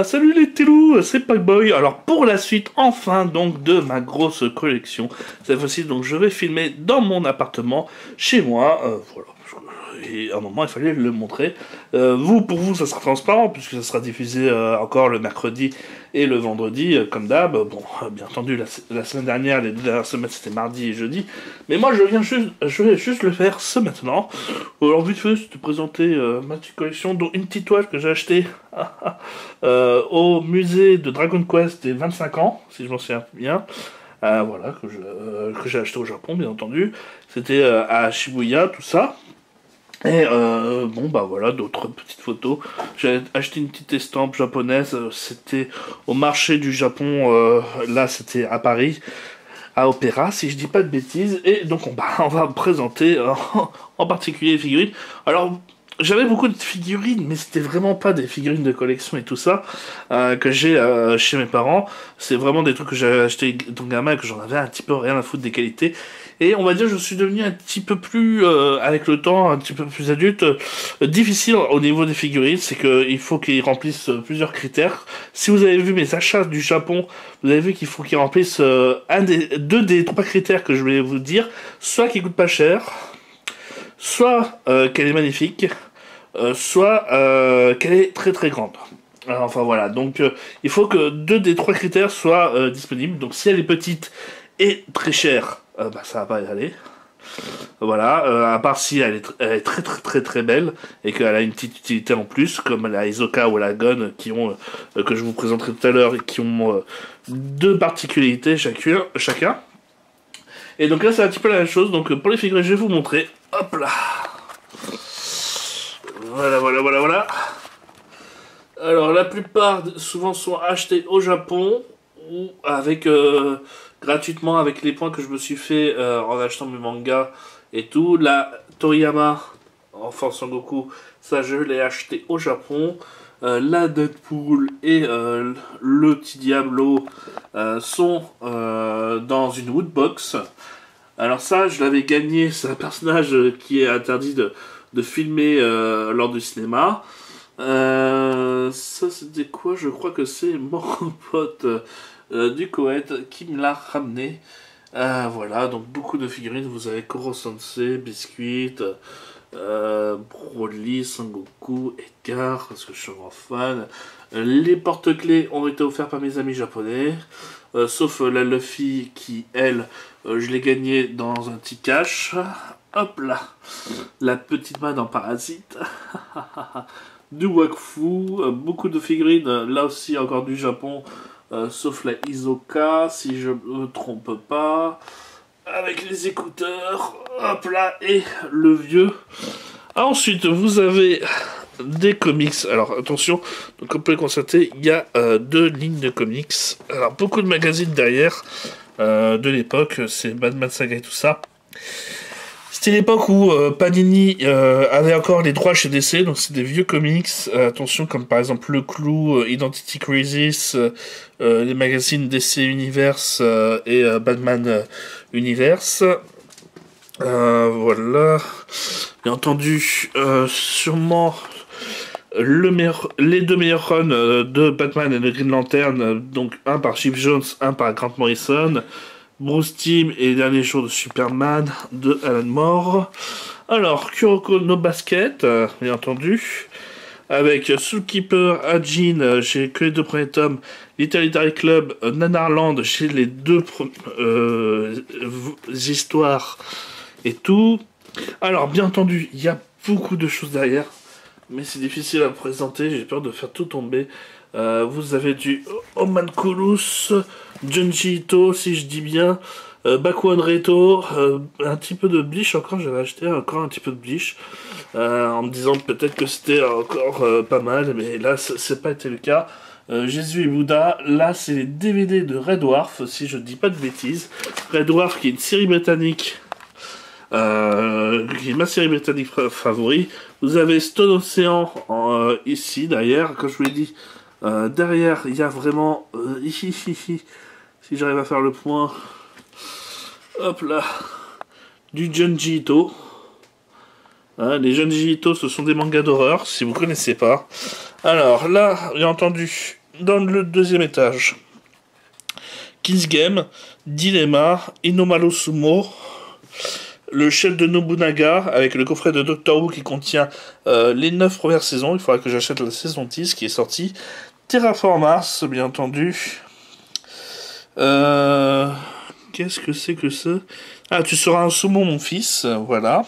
Salut les petits loups, c'est Packboy. Alors pour la suite, enfin donc de ma grosse collection. Cette fois-ci donc je vais filmer dans mon appartement, chez moi. Voilà. Et à un moment il fallait le montrer. Pour vous ça sera transparent puisque ça sera diffusé encore le mercredi et le vendredi comme d'hab. Bon, bien entendu la semaine dernière, les deux dernières semaines c'était mardi et jeudi. Mais moi je vais juste le faire ce maintenant. Alors vite fait, c'est de présenter ma petite collection, dont une petite toile que j'ai achetée au musée de Dragon Quest des 25 ans, si je m'en souviens bien. Voilà, que j'ai acheté au Japon, bien entendu. C'était à Shibuya, tout ça. Et bon bah voilà, d'autres petites photos. J'ai acheté une petite estampe japonaise, c'était au marché du Japon, là c'était à Paris, à Opéra, si je dis pas de bêtises. Et donc on va présenter en particulier les figurines. Alors j'avais beaucoup de figurines, mais c'était vraiment pas des figurines de collection et tout ça que j'ai chez mes parents. C'est vraiment des trucs que j'avais acheté dans gamin et que j'en avais un petit peu rien à foutre des qualités. Et on va dire je suis devenu un petit peu plus, avec le temps, un petit peu plus adulte, difficile au niveau des figurines. C'est qu'il faut qu'ils remplissent plusieurs critères. Si vous avez vu mes achats du Japon, vous avez vu qu'il faut qu'ils remplissent deux des trois critères que je voulais vous dire. Soit qu'ils coûtent pas cher, soit qu'elle est magnifique, soit qu'elle est très très grande. Alors, enfin voilà, donc il faut que deux des trois critères soient disponibles. Donc si elle est petite et très chère, bah ça va pas y aller. Voilà, à part si elle est très très très très belle et qu'elle a une petite utilité en plus, comme la Isoka ou la Gon qui ont que je vous présenterai tout à l'heure et qui ont deux particularités chacun. Et donc là c'est un petit peu la même chose. Donc pour les figurines je vais vous montrer. Hop là. Voilà. Alors la plupart souvent sont achetés au Japon ou avec gratuitement avec les points que je me suis fait en achetant mes mangas et tout. La Toriyama en Force Goku, ça je l'ai acheté au Japon. La Deadpool et le petit Diablo sont dans une woodbox. Alors ça, je l'avais gagné, c'est un personnage qui est interdit de filmer lors du cinéma. Ça c'était quoi? Je crois que c'est mon pote du Koweït qui me l'a ramené. Voilà, donc beaucoup de figurines. Vous avez Koro Sensei, Biscuit, Broly, Sangoku, Edgar, parce que je suis un grand fan. Les porte-clés ont été offerts par mes amis japonais. Sauf la Luffy qui, elle, je l'ai gagnée dans un petit cache. Hop là, la petite main en parasite. Du Wakfu, beaucoup de figurines, là aussi encore du Japon, sauf la Isoka, si je me trompe pas. Avec les écouteurs, hop là, et le vieux. Ensuite, vous avez des comics. Alors attention, donc comme vous pouvez le constater, il y a deux lignes de comics. Alors beaucoup de magazines derrière de l'époque, c'est Batman Saga et tout ça. C'était l'époque où Panini avait encore les droits chez DC, donc c'est des vieux comics. Attention, comme par exemple Le Clou, Identity Crisis, les magazines DC Universe et Batman Universe. Voilà. Bien entendu, sûrement les deux meilleurs runs de Batman et de Green Lantern, donc un par Chip Jones, un par Grant Morrison, Bruce Timm et les derniers jours de Superman de Alan Moore. Alors, Kuroko no Basket, bien entendu, avec Soulkeeper, Ajin chez que les deux premiers tomes, Literary Club, Nanarland chez les deux histoires et tout. Alors, bien entendu, il y a beaucoup de choses derrière, mais c'est difficile à présenter, j'ai peur de faire tout tomber. Vous avez du Homunculus, Junji Ito, si je dis bien, Bakuan Reto, un petit peu de Bleach encore, j'avais acheté encore un petit peu de Bleach, en me disant peut-être que c'était encore pas mal, mais là, c'est pas été le cas. Jésus et Bouddha, là, c'est les DVD de Red Dwarf, si je dis pas de bêtises. Red Dwarf, qui est une série britannique, qui est ma série britannique favori. Vous avez Stone Ocean ici, derrière, comme je vous l'ai dit. Derrière, il y a vraiment... si j'arrive à faire le point... Hop là. Du Junji Ito. Les Junji Ito, ce sont des mangas d'horreur, si vous connaissez pas. Alors là, j'ai entendu dans le deuxième étage. Kids Game, Dilemma, Inomaru Sumo, le chef de Nobunaga, avec le coffret de Doctor Who qui contient les 9 premières saisons. Il faudra que j'achète la saison 10 qui est sortie. Terraform Mars, bien entendu. Qu'est-ce que c'est que ça? Ah, tu seras un sumo, mon fils. Voilà.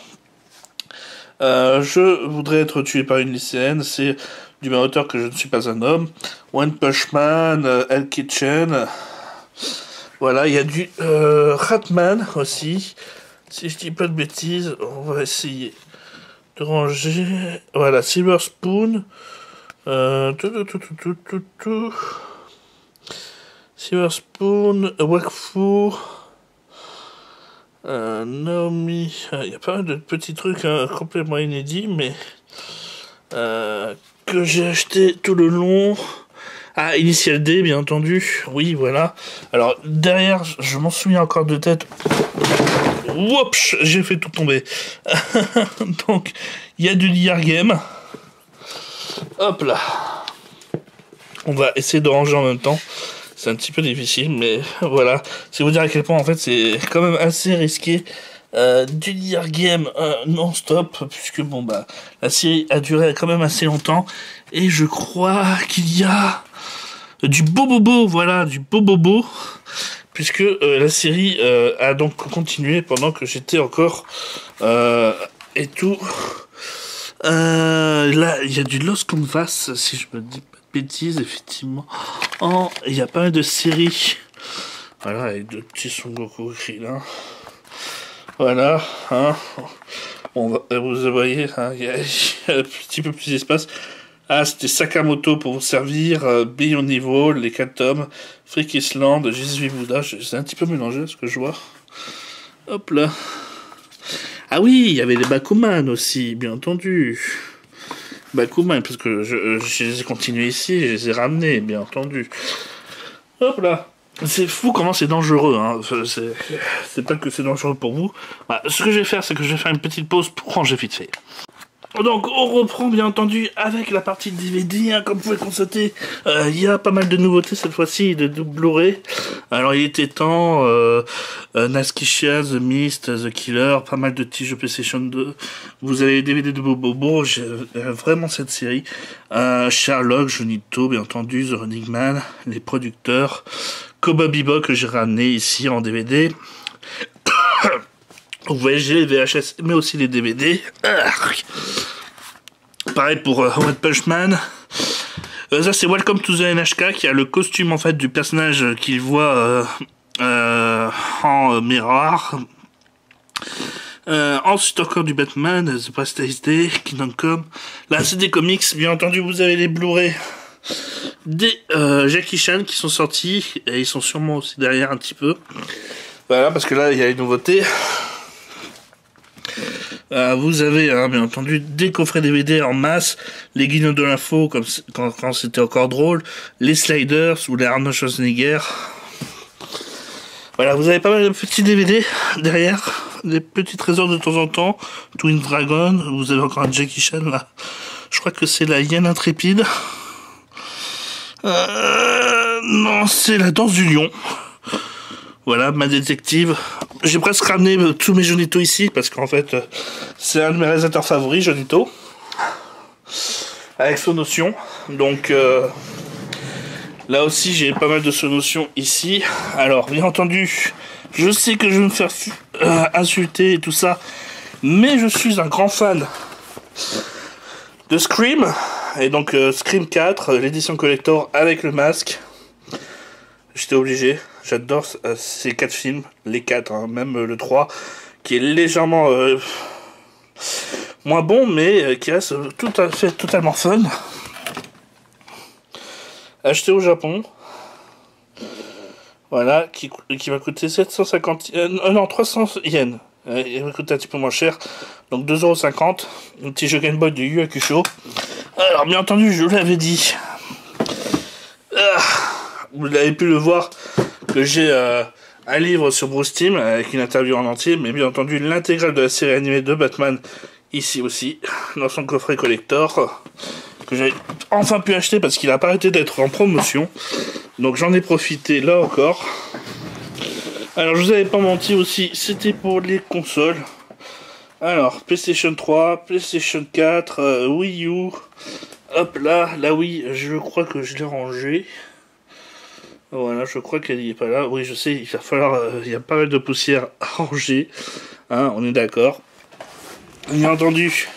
Je voudrais être tué par une lycéenne. C'est du même auteur que Je ne suis pas un homme. One Punch Man, Hell Kitchen. Voilà, il y a du Ratman aussi. Si je dis pas de bêtises, on va essayer de ranger. Voilà, Silver Spoon. Silver Spoon, Wakfu. Naomi. Il y a pas mal de petits trucs complètement inédits, mais que j'ai acheté tout le long. Ah, Initial D, bien entendu. Oui, voilà. Alors, derrière, je m'en souviens encore de tête. Oups, j'ai fait tout tomber. Donc, il y a du Liar Game. Hop là. On va essayer de ranger en même temps. C'est un petit peu difficile, mais voilà. C'est vous dire à quel point, en fait, c'est quand même assez risqué. Du Liar Game non-stop, puisque, bon, bah, la série a duré quand même assez longtemps. Et je crois qu'il y a du Bobobo, voilà, du Bobobo. Puisque la série a donc continué pendant que j'étais encore et tout. Là, il y a du Lost Canvas, si je me dis pas de bêtises, effectivement. Il y a pas mal de séries. Voilà, avec de petits Son Goku écrits là. Voilà, hein. Bon, vous voyez, hein, il y a un petit peu plus d'espace. Ah, c'était Sakamoto pour vous servir, Beyond Evil, les 4 tomes, Freak Island, Jésus Bouddha, c'est un petit peu mélangé ce que je vois. Hop là. Ah oui, il y avait les Bakuman aussi, bien entendu. Bakuman, parce que je les ai continués ici, je les ai ramenés, bien entendu. Hop là. C'est fou comment c'est dangereux, hein. C'est pas que c'est dangereux pour vous. Bah, ce que je vais faire, c'est que je vais faire une petite pause pour ranger vite fait. Donc on reprend bien entendu avec la partie DVD, hein, comme vous pouvez constater, il y a pas mal de nouveautés cette fois-ci, de Blu-ray. Alors il était temps, Naskisha, The Mist, The Killer, pas mal de petits jeux PlayStation 2. Vous avez les DVD de Bobobo, j'ai vraiment cette série. Sherlock, Junito, bien entendu, The Running Man, les producteurs, Cowboy Bebop que j'ai ramené ici en DVD. Vous voyez, j'ai les VHS, mais aussi les DVD. Pareil pour One Punch Man. Ça, c'est Welcome to the NHK, qui a le costume, en fait, du personnage qu'il voit en miroir. Ensuite, encore du Batman, The Prestige Day, Kingdom Come. Là, c'est des comics. Bien entendu, vous avez les Blu-ray des Jackie Chan qui sont sortis. Et ils sont sûrement aussi derrière un petit peu. Voilà, parce que là, il y a une nouveauté. Vous avez bien entendu des coffrets DVD en masse, les guignols de l'info comme quand c'était encore drôle, les sliders ou les Arnold Schwarzenegger. Voilà, vous avez pas mal de petits DVD derrière, des petits trésors de temps en temps, Twin Dragon, vous avez encore un Jackie Chan là, je crois que c'est la hyène intrépide. Non, c'est la danse du lion. Voilà, ma détective. J'ai presque ramené tous mes Jonito ici, parce qu'en fait, c'est un de mes réalisateurs favoris, Jonito. Avec Sonotion. Donc, là aussi, j'ai pas mal de Sonotion ici. Alors, bien entendu, je sais que je vais me faire insulter et tout ça, mais je suis un grand fan de Scream. Et donc, Scream 4, l'édition collector avec le masque. J'étais obligé. J'adore ces 4 films, les 4, hein, même le 3, qui est légèrement moins bon, mais qui reste tout à fait totalement fun. Acheté au Japon. Voilà, qui va coûter 750... non, 300 yens. Il va coûter un petit peu moins cher. Donc 2,50 €. Un petit jeu Game Boy de Yu Hakusho. Alors, bien entendu, je vous l'avais dit. Vous l'avez pu le voir, que j'ai un livre sur Bruce Timm avec une interview en entier, mais bien entendu l'intégrale de la série animée de Batman ici aussi, dans son coffret collector, que j'avais enfin pu acheter parce qu'il a pas arrêté d'être en promotion. Donc j'en ai profité là encore. Alors je vous avais pas menti aussi, c'était pour les consoles. Alors PlayStation 3, PlayStation 4, Wii U. Hop là, la Wii, je crois que je l'ai rangée. Voilà, je crois qu'elle n'y est pas là. Oui, je sais, il va falloir... il y a pas mal de poussière à ranger. Hein, on est d'accord. Bien entendu.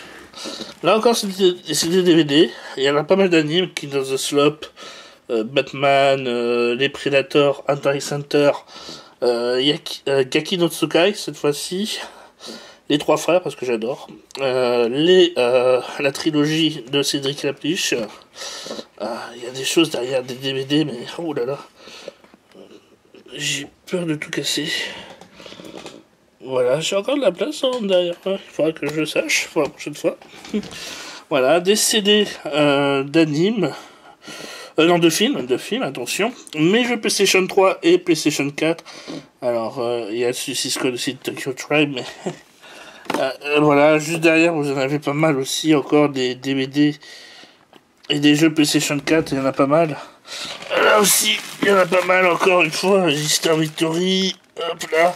Là encore, c'est des DVD. Il y en a pas mal d'animes. King of the Slope, Batman, les Predators, Hunter x Hunter, Gaki no Tsukai, cette fois-ci. Les Trois Frères, parce que j'adore. La trilogie de Cédric Lapiche. Il y a des choses derrière des DVD, mais oh là là. J'ai peur de tout casser. Voilà, j'ai encore de la place derrière. Il faudra que je le sache pour la prochaine fois. Voilà, des CD d'anime. Non, de films, attention. Mes jeux PlayStation 3 et PlayStation 4. Alors, il y a Suicide Squad aussi de Tokyo Tribe, mais... voilà, juste derrière, vous en avez pas mal aussi, encore des DVD et des jeux PlayStation 4, il y en a pas mal. Là aussi, il y en a pas mal, encore une fois, Star Victory, hop là.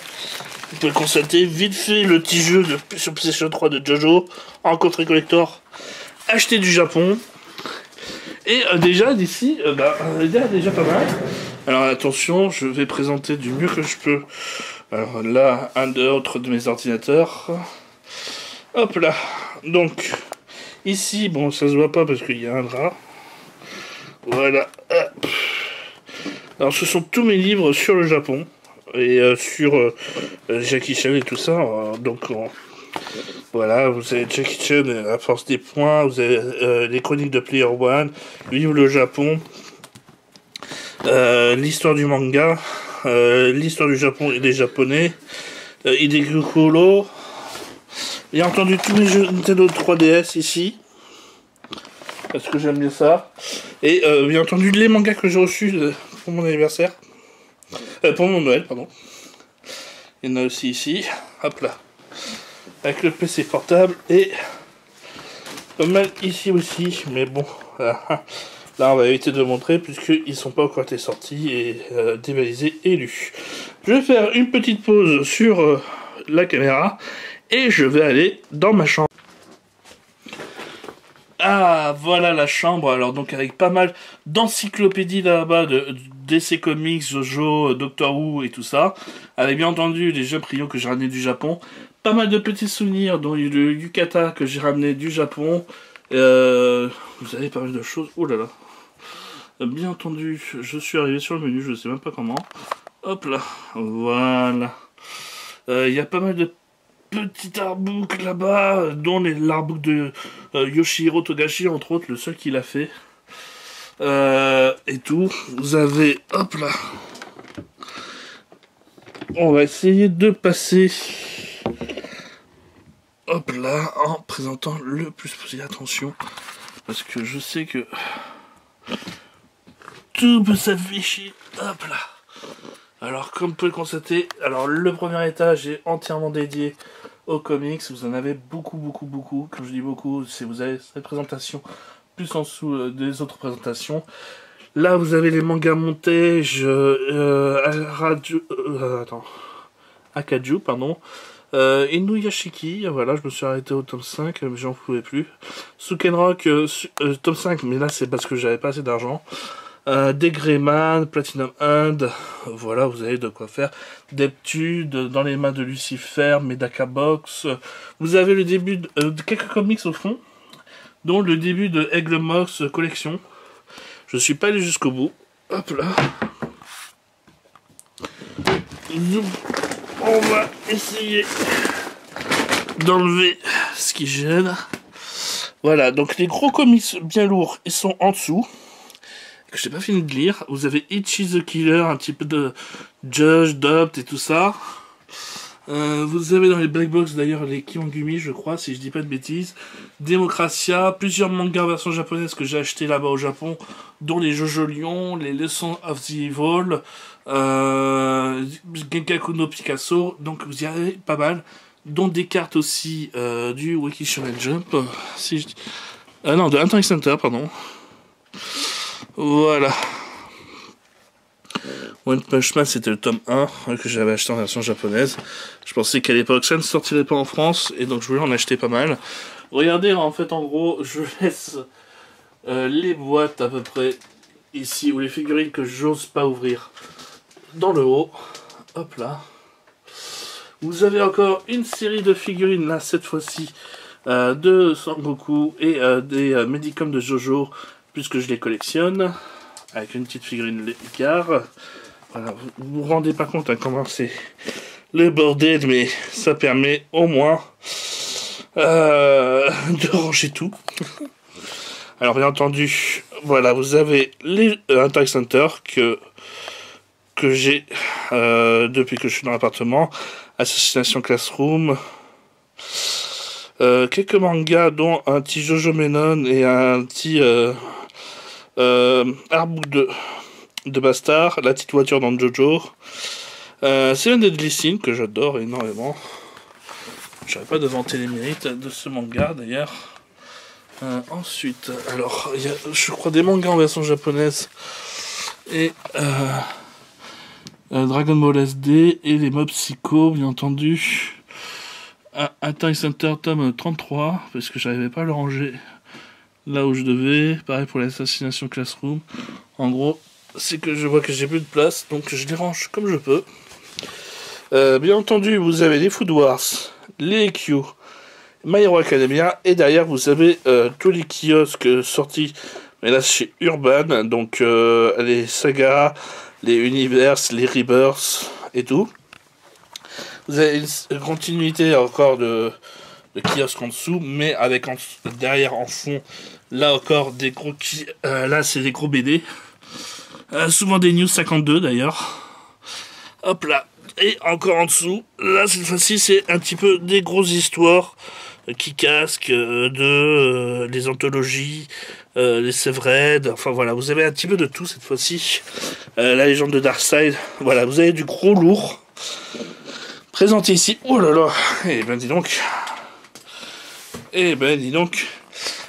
Vous pouvez constater vite fait le petit jeu sur PlayStation 3 de Jojo, en coffret collector, acheté du Japon. Et déjà d'ici, il y a déjà pas mal. Alors attention, je vais présenter du mieux que je peux. Alors là, un autre de mes ordinateurs. Hop là. Donc, ici, bon, ça se voit pas parce qu'il y a un drap. Voilà. Alors, ce sont tous mes livres sur le Japon. Et sur Jackie Chan et tout ça. Donc, voilà, vous avez Jackie Chan à force des points. Vous avez les chroniques de Player One. Vive le Japon. L'histoire du manga. L'histoire du Japon et des Japonais. Hidegukuro. Bien entendu tous mes jeux Nintendo 3DS ici. Parce que j'aime bien ça. Et bien entendu les mangas que j'ai reçus pour mon anniversaire. Pour mon Noël, pardon. Il y en a aussi ici. Hop là. Avec le PC portable. Et pas mal ici aussi. Mais bon. Là on va éviter de le montrer puisqu'ils sont pas encore été sortis et dévalisés et lus. Je vais faire une petite pause sur la caméra. Et je vais aller dans ma chambre. Ah, voilà la chambre. Alors donc avec pas mal d'encyclopédies là-bas, de DC Comics, Jojo, Doctor Who et tout ça. Avec bien entendu les jeux Prio que j'ai ramenés du Japon. Pas mal de petits souvenirs, dont le Yukata que j'ai ramené du Japon. Vous avez pas mal de choses. Oh là là. Bien entendu, je suis arrivé sur le menu, je sais même pas comment. Hop là. Voilà. Il y a pas mal de petit artbook là-bas, dont l'artbook de Yoshihiro Togashi, entre autres, le seul qui l'a fait. Et tout. Vous avez... Hop là. On va essayer de passer... Hop là, en présentant le plus possible. Attention, parce que je sais que... Tout peut s'afficher. Hop là. Alors, comme vous pouvez le constater, alors le premier étage est entièrement dédié aux comics. Vous en avez beaucoup. Quand je dis beaucoup, c'est vous avez cette présentation plus en dessous des autres présentations. Là, vous avez les mangas montage, Akaju, pardon. Inuyashiki, voilà, je me suis arrêté au tome 5, mais j'en pouvais plus. Sukenrock, tome 5, mais là c'est parce que j'avais pas assez d'argent. Degreyman, Platinum Hand, voilà, vous avez de quoi faire. Deptude, Dans les mains de Lucifer, Medaka Box. Vous avez le début de quelques comics au fond, dont le début de Aigle Mox collection. Je suis pas allé jusqu'au bout. Hop là. On va essayer d'enlever ce qui gêne. Voilà, donc les gros comics bien lourds, ils sont en dessous. Que j'ai pas fini de lire. Vous avez Ichi the Killer, un petit peu de Judge, Dopt et tout ça. Vous avez dans les Black Box d'ailleurs les Kimongumi, je crois, si je dis pas de bêtises. Démocratia, plusieurs mangas en version japonaise que j'ai acheté là-bas au Japon, dont les Jojo Lion, les Lessons of the Evil, Genkaku no Picasso, donc vous y avez pas mal, dont des cartes aussi du Wiki Shonen Jump, si je dis... Non, de Hunter x Hunter, pardon. Voilà. One Punch Man, c'était le tome 1 que j'avais acheté en version japonaise. Je pensais qu'à l'époque ça ne sortirait pas en France et donc je voulais en acheter pas mal. Regardez, en fait, en gros, je laisse les boîtes à peu près ici, ou les figurines que j'ose pas ouvrir dans le haut. Hop là. Vous avez encore une série de figurines là, cette fois-ci, de Sangoku et des Medicom de Jojo, puisque je les collectionne, avec une petite figurine Car. Voilà, vous vous rendez pas compte à comment c'est le bordel, mais ça permet au moins de ranger tout. Alors bien entendu, voilà, vous avez les Hunter x Hunter que j'ai depuis que je suis dans l'appartement. Assassination Classroom. Quelques mangas, dont un petit Jojo Menon et un petit artbook de Bastard, la petite voiture dans Jojo. C'est un Deadly Sin que j'adore énormément. Je n'arrive pas de vanter les mérites de ce manga d'ailleurs. Ensuite, alors, il y a, je crois, des mangas en version japonaise et Dragon Ball SD et les Mob Psycho, bien entendu. Hunter x Hunter tome 33, parce que j'arrivais pas à le ranger là où je devais. Pareil pour l'assassination Classroom. En gros, c'est que je vois que j'ai plus de place, donc je les range comme je peux. Bien entendu, vous avez les Food Wars, les Q, My Hero Academia, et derrière vous avez tous les kiosques sortis, mais là chez Urban, donc les sagas, les Universe, les Rebirths et tout. Vous avez une continuité encore de kiosques en dessous, mais avec derrière en fond, là encore des gros là c'est des gros BD. Souvent des News 52 d'ailleurs. Hop là. Et encore en dessous, là cette fois-ci c'est un petit peu des grosses histoires qui casquent des anthologies, les Severed, enfin voilà, vous avez un petit peu de tout cette fois-ci. La légende de Darkseid, voilà, vous avez du gros lourd. Présenté ici, oh là là, et ben dis donc. Et ben dis donc.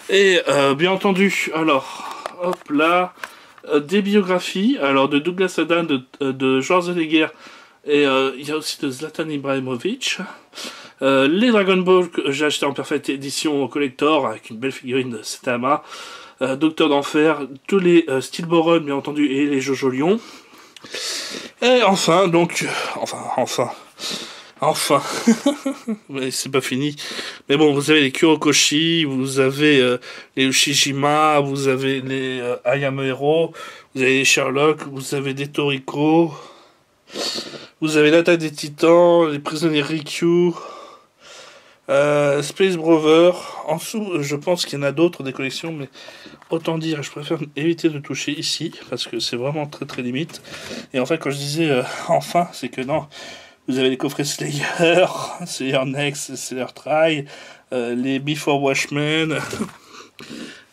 Et bien entendu, alors, hop là. Des biographies, alors de Douglas Adams, de Georges Zedeguer, et il y a aussi de Zlatan Ibrahimovic. Les Dragon Ball que j'ai acheté en Perfect édition collector avec une belle figurine de Saitama. Docteur d'Enfer, tous les Steel Boron bien entendu et les Jojo Lion. Et enfin donc, enfin, mais c'est pas fini. Mais bon, vous avez les Kurokoshi, vous avez les Ushijima, vous avez les I Am a Hero, vous avez les Sherlock, vous avez des Toriko, vous avez l'Attaque des Titans, les Prisonniers Rikyū, Space Brothers. En dessous, je pense qu'il y en a d'autres des collections, mais autant dire, je préfère éviter de toucher ici, parce que c'est vraiment très très limite. Et en fait, quand je disais enfin, c'est que non. Vous avez les coffrets Slayer, Slayer Next, Slayer Try, les Before Watchmen,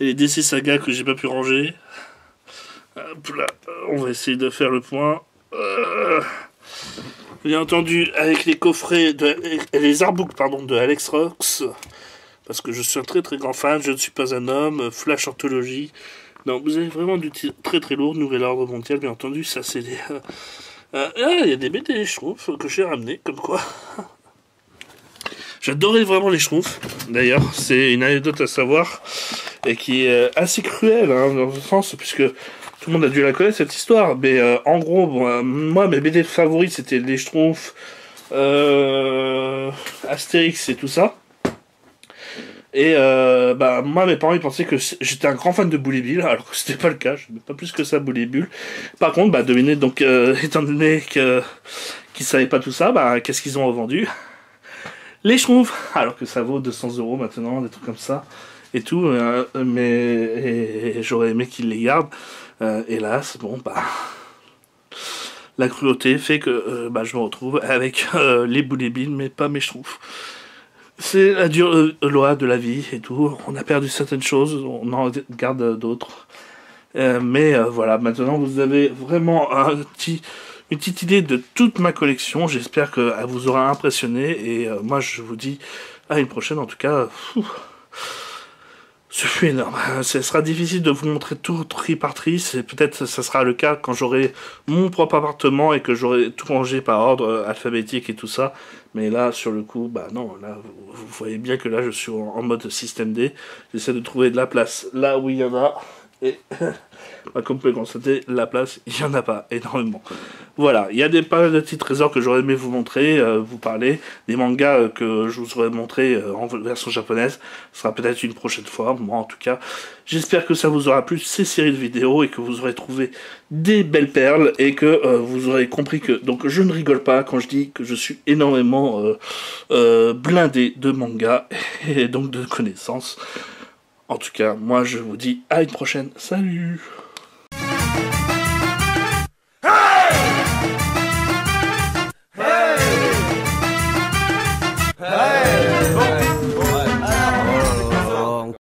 et les DC Saga que j'ai pas pu ranger. Là, on va essayer de faire le point. Bien entendu, avec les coffrets, les artbooks pardon, de Alex Rox, parce que je suis un très très grand fan, je ne suis pas un homme, Flash Anthology. Donc vous avez vraiment du très très lourd, Nouvel Ordre Mondial, bien entendu, ça c'est des... il y a des BD Schtroumpfs que j'ai ramené, comme quoi. J'adorais vraiment les Schtroumpfs, d'ailleurs, c'est une anecdote à savoir, et qui est assez cruelle, hein, dans le sens, puisque tout le monde a dû la connaître cette histoire, mais en gros, bon, moi mes BD favoris c'était les Schtroumpfs, Astérix et tout ça. Et moi mes parents ils pensaient que j'étais un grand fan de Bully Bill, alors que c'était pas le cas, je n'aimais pas plus que ça Bully Bill. Par contre, devinez donc, étant donné qu'ils savaient pas tout ça, qu'est-ce qu'ils ont revendu? Les Schtroumpfs, alors que ça vaut 200 € maintenant, des trucs comme ça, et tout, et j'aurais aimé qu'ils les gardent. Hélas, bon, la cruauté fait que je me retrouve avec les Bully Bill, mais pas mes Schtroumpfs. C'est la dure loi de la vie et tout. On a perdu certaines choses, on en garde d'autres. Mais voilà, maintenant vous avez vraiment une petite idée de toute ma collection. J'espère qu'elle vous aura impressionné. Et moi je vous dis à une prochaine en tout cas. C'est énorme. Ce sera difficile de vous montrer tout tri par tri. Peut-être ça sera le cas quand j'aurai mon propre appartement et que j'aurai tout rangé par ordre alphabétique et tout ça. Mais là, sur le coup, bah non. Là, vous voyez bien que là, je suis en mode système D. J'essaie de trouver de la place là où il y en a. Et bah, comme vous pouvez constater, la place, il n'y en a pas énormément. Voilà, il y a pas mal de petits trésors que j'aurais aimé vous montrer, vous parler, des mangas que je vous aurais montré en version japonaise. Ce sera peut-être une prochaine fois. Moi, en tout cas, j'espère que ça vous aura plu ces séries de vidéos et que vous aurez trouvé des belles perles et que vous aurez compris que donc je ne rigole pas quand je dis que je suis énormément blindé de mangas et donc de connaissances. En tout cas, moi je vous dis à une prochaine. Salut!